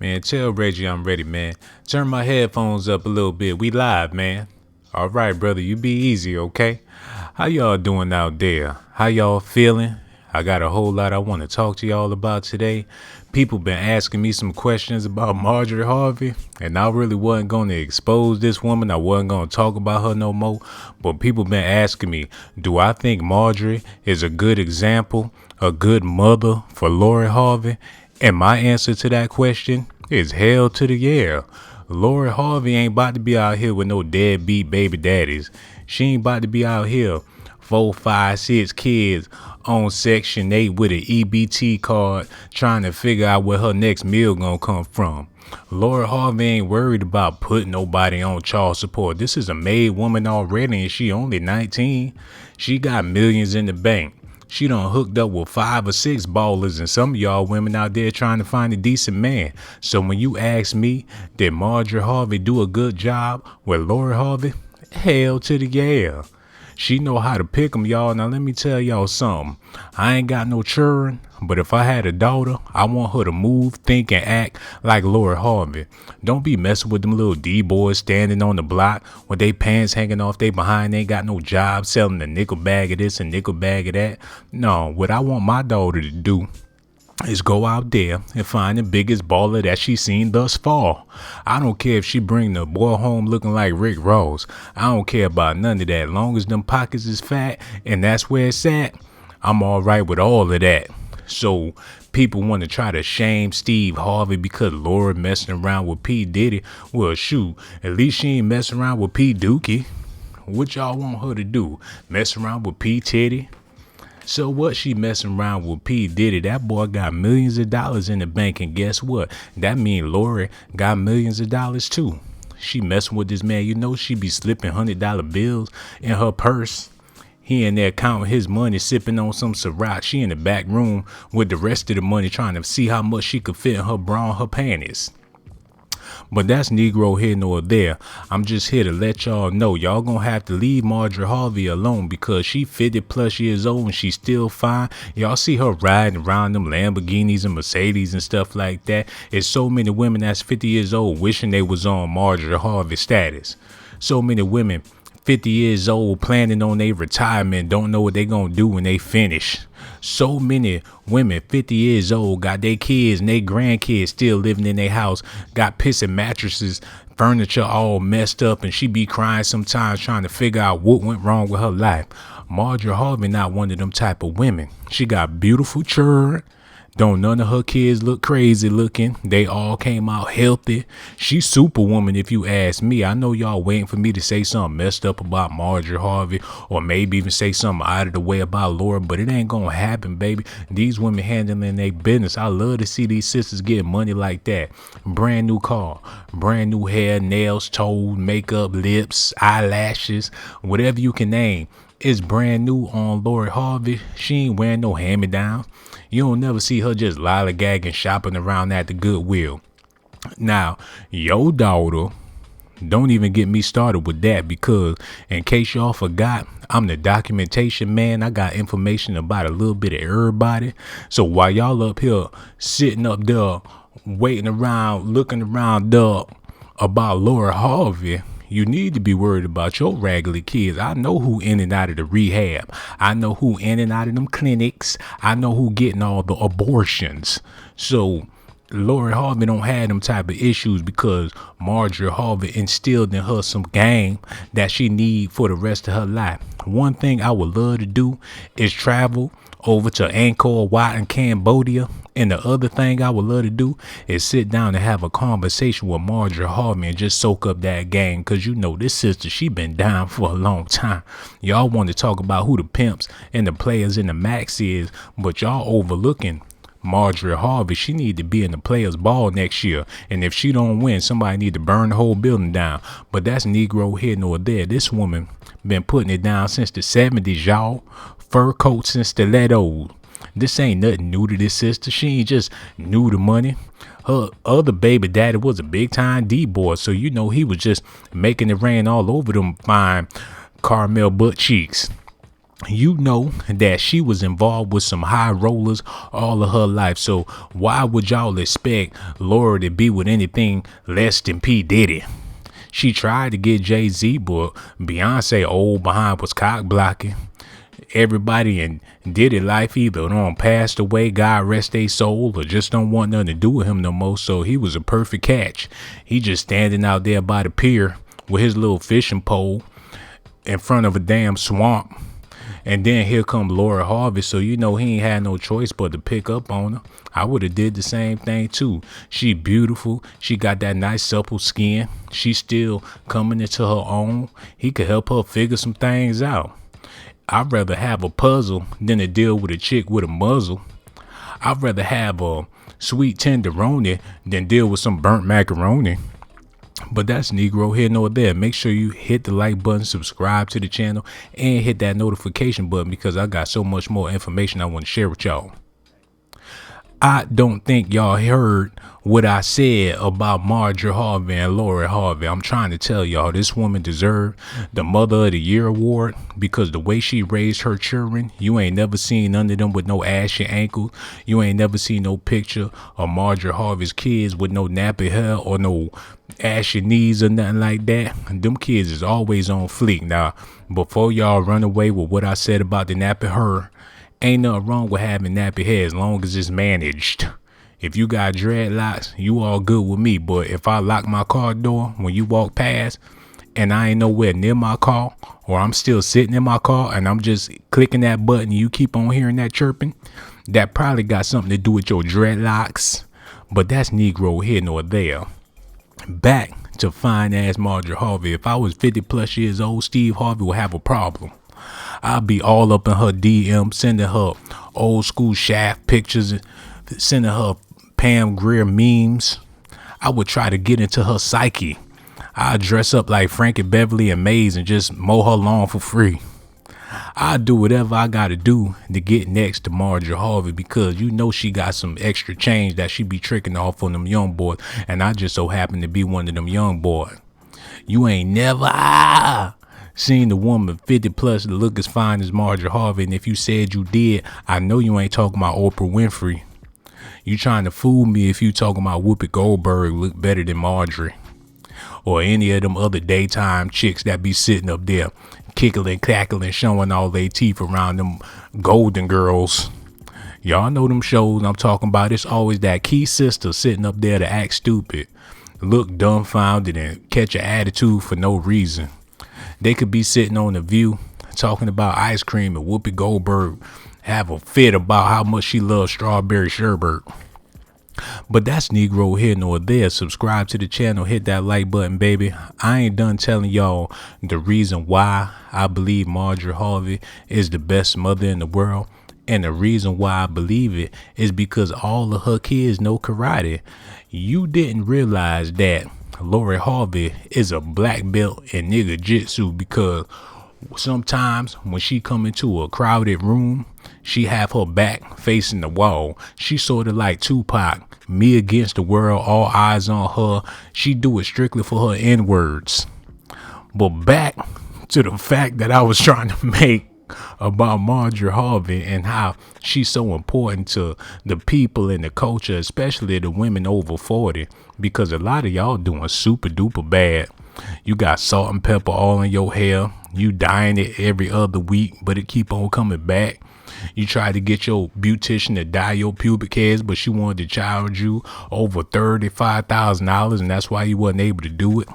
Man, tell Reggie I'm ready, man. Turn my headphones up a little bit. We live, man. All right, brother, you be easy, okay? How y'all doing out there? How y'all feeling? I got a whole lot I want to talk to y'all about today. People been asking me some questions about Marjorie Harvey, and I really wasn't going to expose this woman. I wasn't going to talk about her no more. But people been asking me, do I think Marjorie is a good example, a good mother for Lori Harvey? And my answer to that question is hell to the yeah. Laurie Harvey ain't about to be out here with no deadbeat baby daddies. She ain't about to be out here 4, 5, 6 kids on Section 8 with an EBT card trying to figure out where her next meal gonna come from. Lori Harvey ain't worried about putting nobody on child support. This is a made woman already and she only 19. She got millions in the bank. She done hooked up with 5 or 6 ballers and some of y'all women out there trying to find a decent man. So when you ask me, did Marjorie Harvey do a good job with Lori Harvey? Hell to the yeah. She know how to pick 'em, y'all. Now let me tell y'all something. I ain't got no children, but if I had a daughter, I want her to move, think, and act like Lori Harvey. Don't be messing with them little D-boys standing on the block with they pants hanging off they behind. They ain't got no job selling a nickel bag of this and nickel bag of that. No, what I want my daughter to do is go out there and find the biggest baller that she's seen thus far. I don't care if she bring the boy home looking like Rick Ross. I don't care about none of that. Long as them pockets is fat and that's where it's at, I'm all right with all of that. So people want to try to shame Steve Harvey because Lori messing around with P Diddy. Well, shoot, at least she ain't messing around with P Dookie. What y'all want her to do? Mess around with P Titty? So what, she messing around with P Diddy? That boy got millions of dollars in the bank, and guess what? That mean Lori got millions of dollars too. She messing with this man. You know she be slipping $100 bills in her purse. He in there counting his money, sipping on some Ciroc. She in the back room with the rest of the money trying to see how much she could fit in her bra and her panties. But that's Negro here nor there. I'm just here to let y'all know y'all gonna have to leave Marjorie Harvey alone because she 50 plus years old and she's still fine. Y'all see her riding around them Lamborghinis and Mercedes and stuff like that. There's so many women that's 50 years old wishing they was on Marjorie Harvey status. So many women 50 years old planning on their retirement, don't know what they gonna do when they finish. So many women 50 years old got their kids and their grandkids still living in their house, got pissing mattresses, furniture all messed up, and she be crying sometimes trying to figure out what went wrong with her life. Marjorie Harvey not one of them type of women. She got beautiful children. Don't none of her kids look crazy looking. They all came out healthy. She's superwoman if you ask me. I know y'all waiting for me to say something messed up about Marjorie Harvey or maybe even say something out of the way about Laura, but it ain't gonna happen, baby. These women handling their business. I love to see these sisters getting money like that. Brand new car, brand new hair, nails, toes, makeup, lips, eyelashes, whatever you can name. It's brand new on Lori Harvey. She ain't wearing no hand-me-downs. You don't never see her just lollygagging shopping around at the Goodwill. Now, your daughter, don't even get me started with that because in case y'all forgot, I'm the documentation man. I got information about a little bit of everybody. So while y'all up here sitting up there waiting around, looking around up about Lori Harvey, you need to be worried about your raggedy kids. I know who in and out of the rehab. I know who in and out of them clinics. I know who getting all the abortions. So Lori Harvey don't have them type of issues because Marjorie Harvey instilled in her some game that she need for the rest of her life. One thing I would love to do is travel over to Angkor Wat in Cambodia. And the other thing I would love to do is sit down and have a conversation with Marjorie Harvey and just soak up that game. Because you know this sister, she been down for a long time. Y'all want to talk about who the pimps and the players in the max is, but y'all overlooking Marjorie Harvey. She need to be in the players ball next year. And if she don't win, somebody need to burn the whole building down. But that's Negro here nor there. This woman been putting it down since the 70s, y'all. Fur coats and stilettos. This ain't nothing new to this sister. She ain't just new to money. Her other baby daddy was a big time D-boy. So you know he was just making it rain all over them fine caramel butt cheeks. You know that she was involved with some high rollers all of her life. So why would y'all expect Laura to be with anything less than P Diddy? She tried to get Jay-Z, but Beyonce old behind was cock blocking. Everybody in Diddy life either don't passed away, God rest their soul, or just don't want nothing to do with him no more. So he was a perfect catch. He just standing out there by the pier with his little fishing pole in front of a damn swamp. And then here come Lori Harvey, so you know he ain't had no choice but to pick up on her. I would have did the same thing too. She beautiful. She got that nice supple skin. She still coming into her own. He could help her figure some things out. I'd rather have a puzzle than to deal with a chick with a muzzle. I'd rather have a sweet tenderoni than deal with some burnt macaroni. But that's Negro here nor there. Make sure you hit the like button, subscribe to the channel, and hit that notification button because I got so much more information I want to share with y'all. I don't think y'all heard what I said about Marjorie Harvey and Laurie Harvey. I'm trying to tell y'all this woman deserved the Mother of the Year award because the way she raised her children, you ain't never seen none of them with no ashy ankles. You ain't never seen no picture of Marjorie Harvey's kids with no nappy hair or no ashy knees or nothing like that. Them kids is always on fleek. Now, before y'all run away with what I said about the nappy hair, ain't nothing wrong with having nappy hair as long as it's managed. If you got dreadlocks, you all good with me. But if I lock my car door when you walk past and I ain't nowhere near my car, or I'm still sitting in my car and I'm just clicking that button and you keep on hearing that chirping, that probably got something to do with your dreadlocks. But that's Negro here nor there. Back to fine ass Marjorie Harvey. If I was 50 plus years old, Steve Harvey would have a problem. I'll be all up in her DM, sending her old school Shaft pictures, sending her Pam Grier memes. I would try to get into her psyche. I'd dress up like Frankie Beverly and Maze and just mow her lawn for free. I'd do whatever I gotta do to get next to Marjorie Harvey because you know she got some extra change that she be tricking off on them young boys, and I just so happen to be one of them young boys. You ain't never seen the woman 50 plus that look as fine as Marjorie Harvey, and if you said you did, I know you ain't talking about Oprah Winfrey. You trying to fool me if you talking about Whoopi Goldberg look better than Marjorie, or any of them other daytime chicks that be sitting up there kickling, cackling, showing all their teeth around them Golden Girls. Y'all know them shows I'm talking about. It's always that key sister sitting up there to act stupid, look dumbfounded, and catch an attitude for no reason. They could be sitting on The View talking about ice cream and Whoopi Goldberg have a fit about how much she loves strawberry sherbet. But that's Negro here nor there. Subscribe to the channel, hit that like button, baby. I ain't done telling y'all the reason why I believe Marjorie Harvey is the best mother in the world. And the reason why I believe it is because all of her kids know karate. You didn't realize that Lori Harvey is a black belt in nigga jitsu because sometimes when she come into a crowded room, she have her back facing the wall. She sort of like Tupac, me against the world, all eyes on her. She do it strictly for her N-words. But back to the fact that I was trying to make about Marjorie Harvey and how she's so important to the people and the culture, especially the women over 40, because a lot of y'all doing super duper bad. You got salt and pepper all in your hair. You dyeing it every other week, but it keep on coming back. You tried to get your beautician to dye your pubic hairs, but she wanted to charge you over $35,000, and that's why you wasn't able to do it.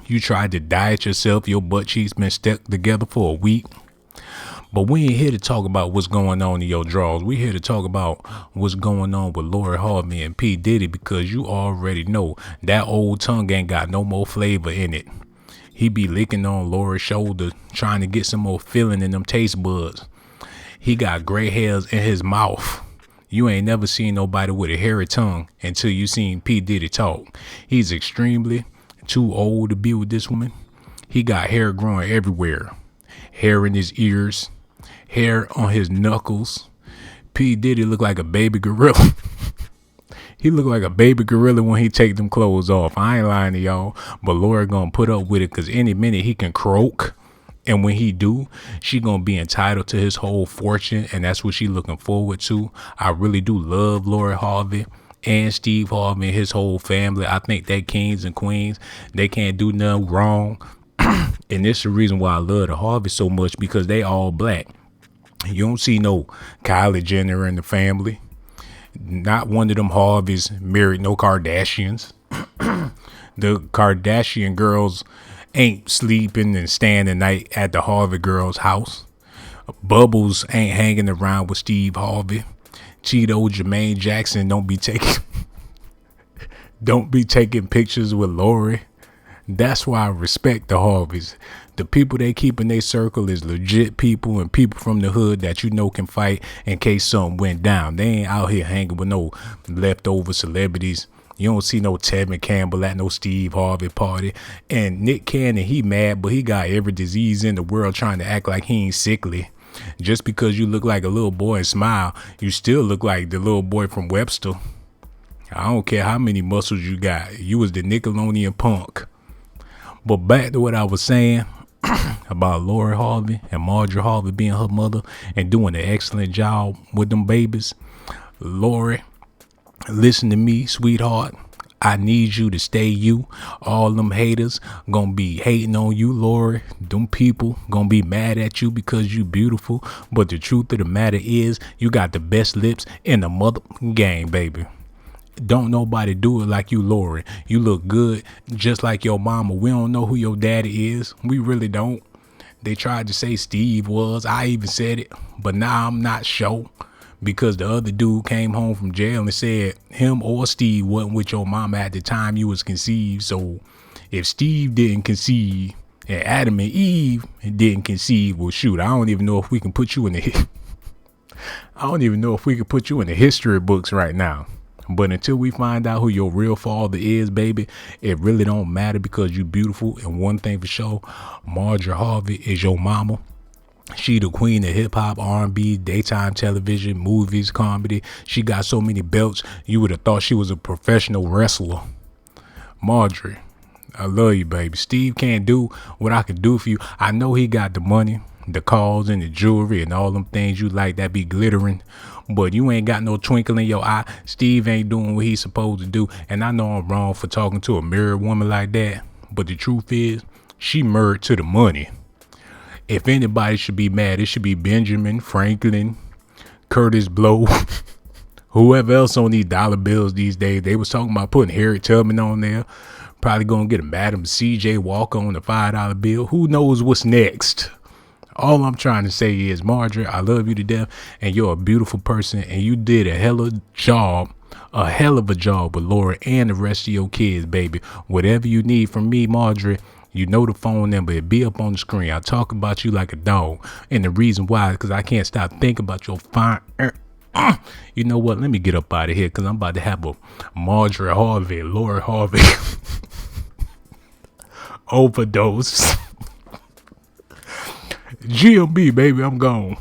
You tried to dye it yourself. Your butt cheeks been stuck together for a week. But we ain't here to talk about what's going on in your drawers. We here to talk about what's going on with Lori Harvey and P Diddy, because you already know that old tongue ain't got no more flavor in it. He be licking on Lori's shoulder, trying to get some more feeling in them taste buds. He got gray hairs in his mouth. You ain't never seen nobody with a hairy tongue until you seen P Diddy talk. He's extremely too old to be with this woman. He got hair growing everywhere. Hair in his ears. Hair on his knuckles. P Diddy look like a baby gorilla. He look like a baby gorilla when he take them clothes off. I ain't lying to y'all, but Lori gonna put up with it because any minute he can croak And when he do, she gonna be entitled to his whole fortune, and that's what she looking forward to. I really do love Lori Harvey and Steve Harvey and his whole family. I think they kings and queens. They can't do nothing wrong. And this is the reason why I love the Harvey so much, because they all black. You don't see no Kylie Jenner in the family. Not one of them Harveys married no Kardashians. The Kardashian girls ain't sleeping and staying the night at the Harvey girls' house. Bubbles ain't hanging around with Steve Harvey. Cheeto Jermaine Jackson don't be taking pictures with Lori. That's why I respect the Harveys. The people they keep in their circle is legit people and people from the hood that you know can fight in case something went down. They ain't out here hanging with no leftover celebrities. You don't see no Tevin Campbell at no Steve Harvey party. And Nick Cannon, he mad, but he got every disease in the world trying to act like he ain't sickly. Just because you look like a little boy and smile, you still look like the little boy from Webster. I don't care how many muscles you got. You was the Nickelodeon punk. But back to what I was saying about Lori Harvey and Marjorie Harvey being her mother and doing an excellent job with them babies. Lori, listen to me, sweetheart. I need you to stay you. All them haters gonna be hating on you, Lori. Them people gonna be mad at you because you beautiful. But the truth of the matter is, you got the best lips in the mother game, baby. Don't nobody do it like you, Lori. You look good just like your mama. We don't know who your daddy is. We really don't. They tried to say Steve was. I even said it. But now I'm not sure, because the other dude came home from jail and said him or Steve wasn't with your mama at the time you was conceived. So if Steve didn't conceive and Adam and Eve didn't conceive, well, shoot, I don't even know if we can put you in the history books right now. But until we find out who your real father is, baby, it really don't matter, because you beautiful. And one thing for sure, Marjorie Harvey is your mama. She the queen of hip hop, R&B, daytime television, movies, comedy. She got so many belts, you would have thought she was a professional wrestler. Marjorie, I love you, baby. Steve can't do what I can do for you. I know he got the money, the cars and the jewelry and all them things you like that be glittering, but you ain't got no twinkle in your eye. Steve ain't doing what he's supposed to do. And I know I'm wrong for talking to a married woman like that, but the truth is, she married to the money. If anybody should be mad, it should be Benjamin Franklin, Curtis Blow, whoever else on these dollar bills these days. They was talking about putting Harriet Tubman on there. Probably gonna get a Madam C.J. Walker on the $5 bill. Who knows what's next? All I'm trying to say is, Marjorie, I love you to death, and you're a beautiful person, and you did a hell of a job with Laura and the rest of your kids, baby. Whatever you need from me, Marjorie, you know the phone number. It'll be up on the screen. I talk about you like a dog, and the reason why is because I can't stop thinking about your fine. You know what? Let me get up out of here, because I'm about to have a Marjorie Harvey, Lori Harvey overdose. GMB, baby, I'm gone.